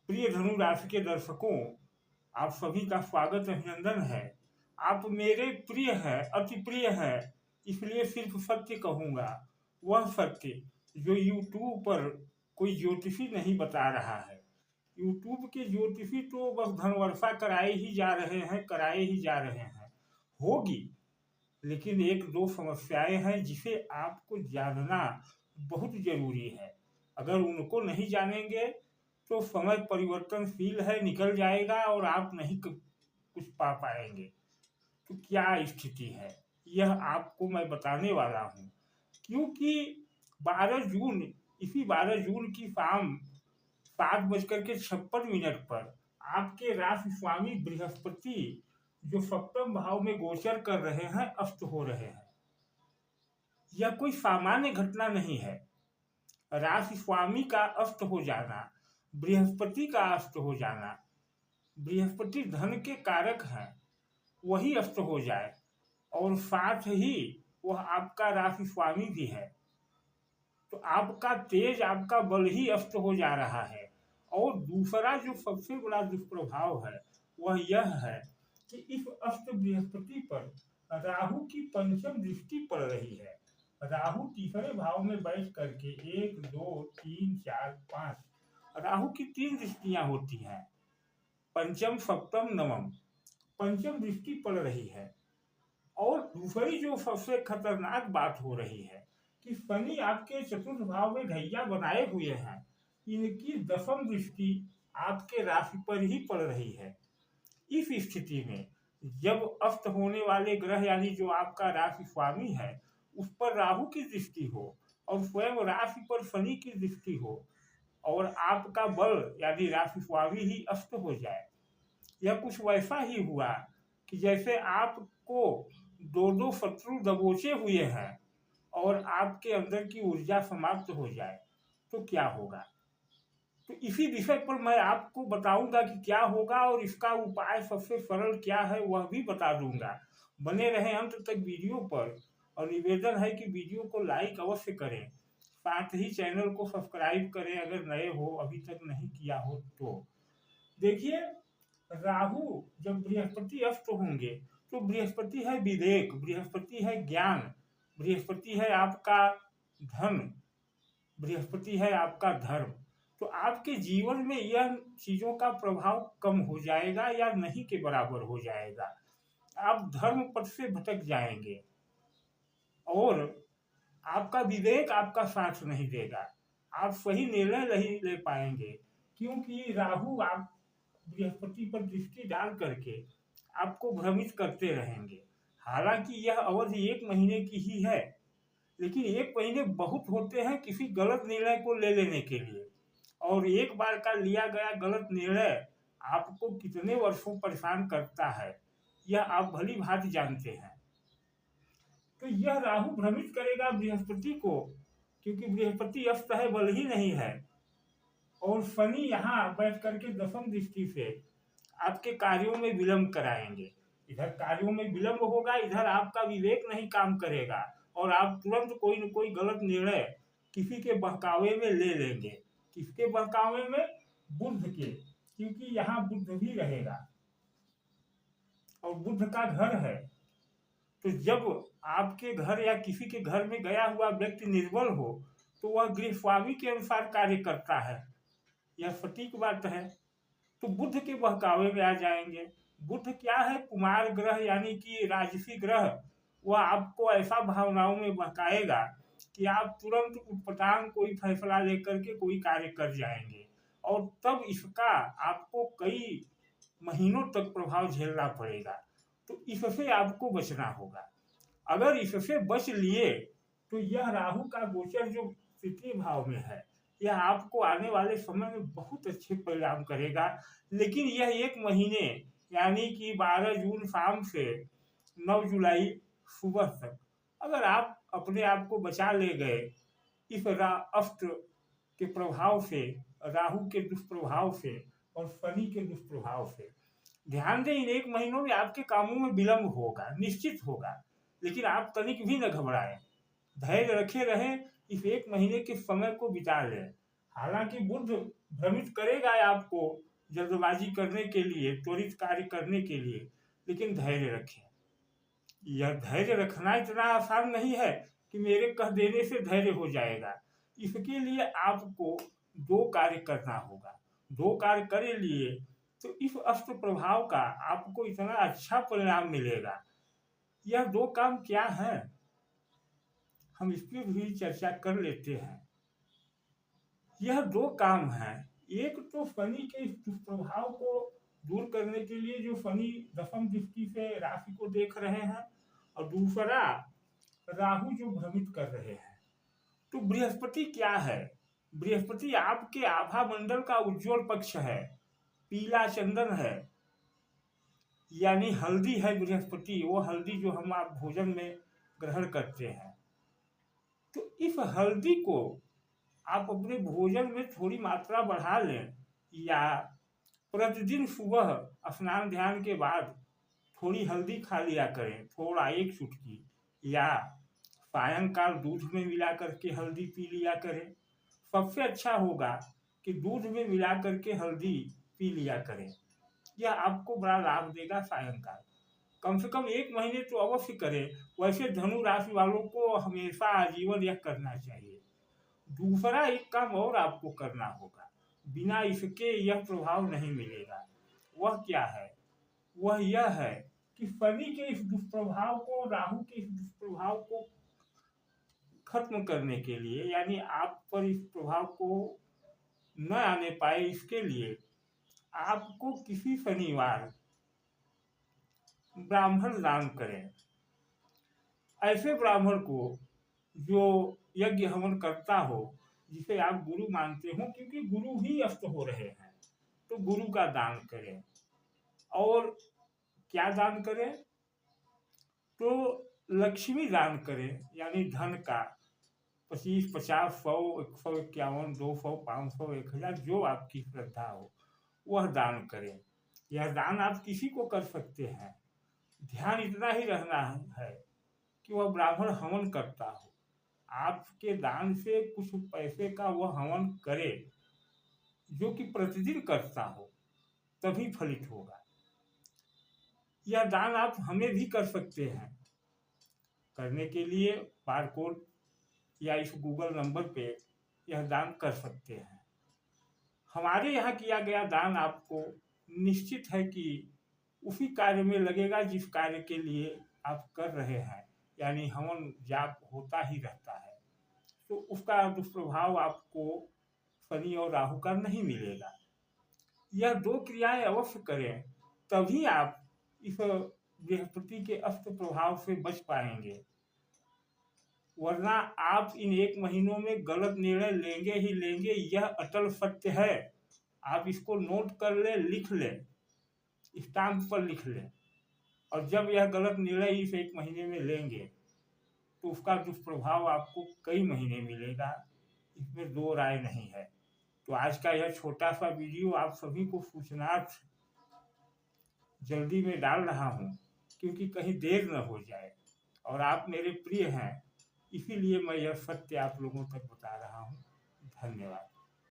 प्रिय धनु राशि के दर्शकों, आप सभी का स्वागत अभिनंदन है। आप मेरे प्रिय हैं, अति प्रिय हैं, इसलिए सिर्फ सत्य कहूँगा, वह सत्य जो यूट्यूब पर कोई ज्योतिषी नहीं बता रहा है। यूट्यूब के ज्योतिषी तो बस धनवर्षा कराए ही जा रहे हैं, कराए ही जा रहे हैं। होगी, लेकिन एक दो समस्याएं हैं जिसे आपको जानना बहुत जरूरी है। अगर उनको नहीं जानेंगे तो समय परिवर्तनशील है, निकल जाएगा और आप नहीं कुछ पा पाएंगे। तो क्या स्थिति है, यह आपको मैं बताने वाला हूँ। क्योंकि 12 जून, इसी 12 जून की शाम 7:56 पर आपके राशि स्वामी बृहस्पति जो सप्तम भाव में गोचर कर रहे हैं, अस्त हो रहे हैं। यह कोई सामान्य घटना नहीं है। राशि स्वामी का अस्त हो जाना, बृहस्पति का अस्त हो जाना, बृहस्पति धन के कारक हैं, वही अस्त हो जाए और साथ ही वह आपका राशि स्वामी भी है, तो आपका तेज, आपका बल ही अस्त हो जा रहा है। और दूसरा जो सबसे बड़ा दुष्प्रभाव है वह यह है कि इस अस्त बृहस्पति पर राहु की पंचम दृष्टि पड़ रही है। राहु तीसरे भाव में बैठ करके 1 2 3 4 5 राहु की 3 दृष्टियां होती हैं, पंचम सप्तम नवम, पंचम दृष्टि पड़ रही है। और दूसरी जो सबसे खतरनाक बात हो रही है कि शनि आपके चतुर्थ भाव में ढैया बनाए हुए हैं, इनकी दशम दृष्टि आपके राशि पर ही पड़ रही है। इस स्थिति में जब अस्त होने वाले ग्रह यानी जो आपका राशि स्वामी है उस पर राहु की दृष्टि हो और स्वयं राशि पर शनि की दृष्टि हो और आपका बल यानी राशि स्वामी ही अस्त हो जाए, यह कुछ वैसा ही हुआ कि जैसे आपको दो शत्रु दबोचे हुए हैं और आपके अंदर की ऊर्जा समाप्त हो जाए तो क्या होगा। तो इसी विषय पर मैं आपको बताऊंगा कि क्या होगा और इसका उपाय सबसे सरल क्या है वह भी बता दूंगा। बने रहें अंत तक वीडियो पर और निवेदन है कि वीडियो को लाइक अवश्य करें, साथ ही चैनल को सब्सक्राइब करें अगर नए हो, अभी तक नहीं किया हो तो। देखिए, राहु जब बृहस्पति अस्त होंगे तो बृहस्पति है विवेक, बृहस्पति है ज्ञान, बृहस्पति है आपका धन, बृहस्पति है आपका धर्म। तो आपके जीवन में यह चीजों का प्रभाव कम हो जाएगा या नहीं के बराबर हो जाएगा। आप धर्म पथ से भटक जाएंगे और आपका विवेक आपका साथ नहीं देगा, आप सही निर्णय नहीं ले पाएंगे, क्योंकि राहु आप बृहस्पति पर दृष्टि डाल करके आपको भ्रमित करते रहेंगे। हालांकि यह अवधि 1 महीने की ही है, लेकिन 1 महीने बहुत होते हैं किसी गलत निर्णय को ले लेने के लिए, और एक बार का लिया गया गलत निर्णय आपको कितने वर्षों परेशान करता है यह आप भली भांति जानते हैं। तो यह राहु भ्रमित करेगा बृहस्पति को, क्योंकि बृहस्पति अस्त है, बल ही नहीं है। और शनि यहाँ बैठ करके दशम दृष्टि से आपके कार्यों में विलंब कराएंगे। इधर कार्यों में विलंब होगा, इधर आपका विवेक नहीं काम करेगा और आप तुरंत कोई न कोई गलत निर्णय किसी के बहकावे में ले लेंगे। किसके बहकावे में? बुध के, क्योंकि यहाँ बुध भी रहेगा और बुध का घर है। तो जब आपके घर या किसी के घर में गया हुआ व्यक्ति निर्बल हो तो वह गृह स्वामी के अनुसार कार्य करता है, यह सटीक बात है। तो बुध के बहकावे में आ जाएंगे। बुध क्या है? कुमार ग्रह यानी कि राजसी ग्रह। वह आपको ऐसा भावनाओं में बहकाएगा कि आप तुरंत उटपटांग कोई फैसला लेकर के कोई कार्य कर जाएंगे और तब इसका आपको कई महीनों तक प्रभाव झेलना पड़ेगा। तो इससे आपको बचना होगा। अगर इससे बच लिए तो यह राहु का गोचर जो तृतीय भाव में है यह आपको आने वाले समय में बहुत अच्छे परिणाम करेगा। लेकिन यह 1 महीने यानी कि 12 जून शाम से 9 जुलाई सुबह तक अगर आप अपने आप को बचा ले गए इस अस्त के प्रभाव से, राहु के दुष्प्रभाव से और शनि के दुष्प्रभाव से, ध्यान दें इन 1 महीनों में आपके कामों में विलंब होगा, निश्चित होगा। लेकिन आप तनिक भी न घबराएं, धैर्य रखे रहें, इस 1 महीने के समय को बिता लें। हालांकि बुध भ्रमित करेगा आपको जल्दबाजी करने के लिए, त्वरित कार्य करने के लिए, लेकिन धैर्य रखें। यह धैर्य रखना इतना आसान नहीं है कि मेरे कह देने से धैर्य हो जाएगा। इसके लिए आपको दो कार्य करना होगा। दो कार्य करे लिए तो इस अस्त्र प्रभाव का आपको इतना अच्छा परिणाम मिलेगा। यह दो काम क्या है, हम इस पर भी चर्चा कर लेते हैं। यह दो काम हैं, एक तो शनि के इस दुष्प्रभाव को दूर करने के लिए जो शनि दशम दृष्टि से राशि को देख रहे हैं, और दूसरा राहु जो भ्रमित कर रहे हैं। तो बृहस्पति क्या है? बृहस्पति आपके आभा मंडल का उज्जवल पक्ष है, पीला चंदन है, यानी हल्दी है बृहस्पति, वो हल्दी जो हम आप भोजन में ग्रहण करते हैं। तो इस हल्दी को आप अपने भोजन में थोड़ी मात्रा बढ़ा लें, या प्रतिदिन सुबह स्नान ध्यान के बाद थोड़ी हल्दी खा लिया करें, थोड़ा एक चुटकी, या सायंकाल दूध में मिला करके हल्दी पी लिया करें। सबसे अच्छा होगा कि दूध में मिला करके हल्दी पी लिया करें, यह आपको बड़ा लाभ देगा। सायंकाल कम से कम 1 महीने तो अवश्य करें। वैसे धनु राशि वालों को हमेशा आजीवन यह करना चाहिए। दूसरा एक काम और आपको करना होगा, बिना इसके यह प्रभाव नहीं मिलेगा। वह क्या है? वह यह है कि शनि के इस दुष्प्रभाव को, राहु के इस दुष्प्रभाव को खत्म करने के लिए, यानी आप पर इस प्रभाव को न आने पाए, इसके लिए आपको किसी शनिवार ब्राह्मण दान करें। ऐसे ब्राह्मण को जो यज्ञ हवन करता हो, जिसे आप गुरु मानते हो, क्योंकि गुरु ही अस्त हो रहे हैं, तो गुरु का दान करें। और क्या दान करें? तो लक्ष्मी दान करें, यानी धन का 25, 50, 100, 151, 200, 500, 1000, जो आपकी श्रद्धा हो वह दान करें। यह दान आप किसी को कर सकते हैं। ध्यान इतना ही रहना है कि वह ब्राह्मण हवन करता हो, आपके दान से कुछ पैसे का वह हवन करे, जो कि प्रतिदिन करता हो, तभी फलित होगा। यह दान आप हमें भी कर सकते हैं। करने के लिए बारकोड या इस गूगल नंबर पे यह दान कर सकते हैं। हमारे यहाँ किया गया दान आपको निश्चित है कि उसी कार्य में लगेगा जिस कार्य के लिए आप कर रहे हैं, यानी हवन जाप होता ही रहता है, तो उसका दुष्प्रभाव आपको शनि और राहु का नहीं मिलेगा। यह दो क्रियाएं अवश्य करें, तभी आप इस बृहस्पति के अस्त प्रभाव से बच पाएंगे। वरना आप इन 1 महीनों में गलत निर्णय लेंगे ही लेंगे, यह अटल सत्य है। आप इसको नोट कर लें, लिख लें, स्टाम्प पर लिख लें, और जब यह गलत निर्णय इस 1 महीने में लेंगे तो उसका दुष्प्रभाव आपको कई महीने मिलेगा, इसमें दो राय नहीं है। तो आज का यह छोटा सा वीडियो आप सभी को सूचनार्थ जल्दी में डाल रहा हूँ, क्योंकि कहीं देर न हो जाए, और आप मेरे प्रिय हैं, इसीलिए मैं यह सत्य आप लोगों तक बता रहा हूँ। धन्यवाद।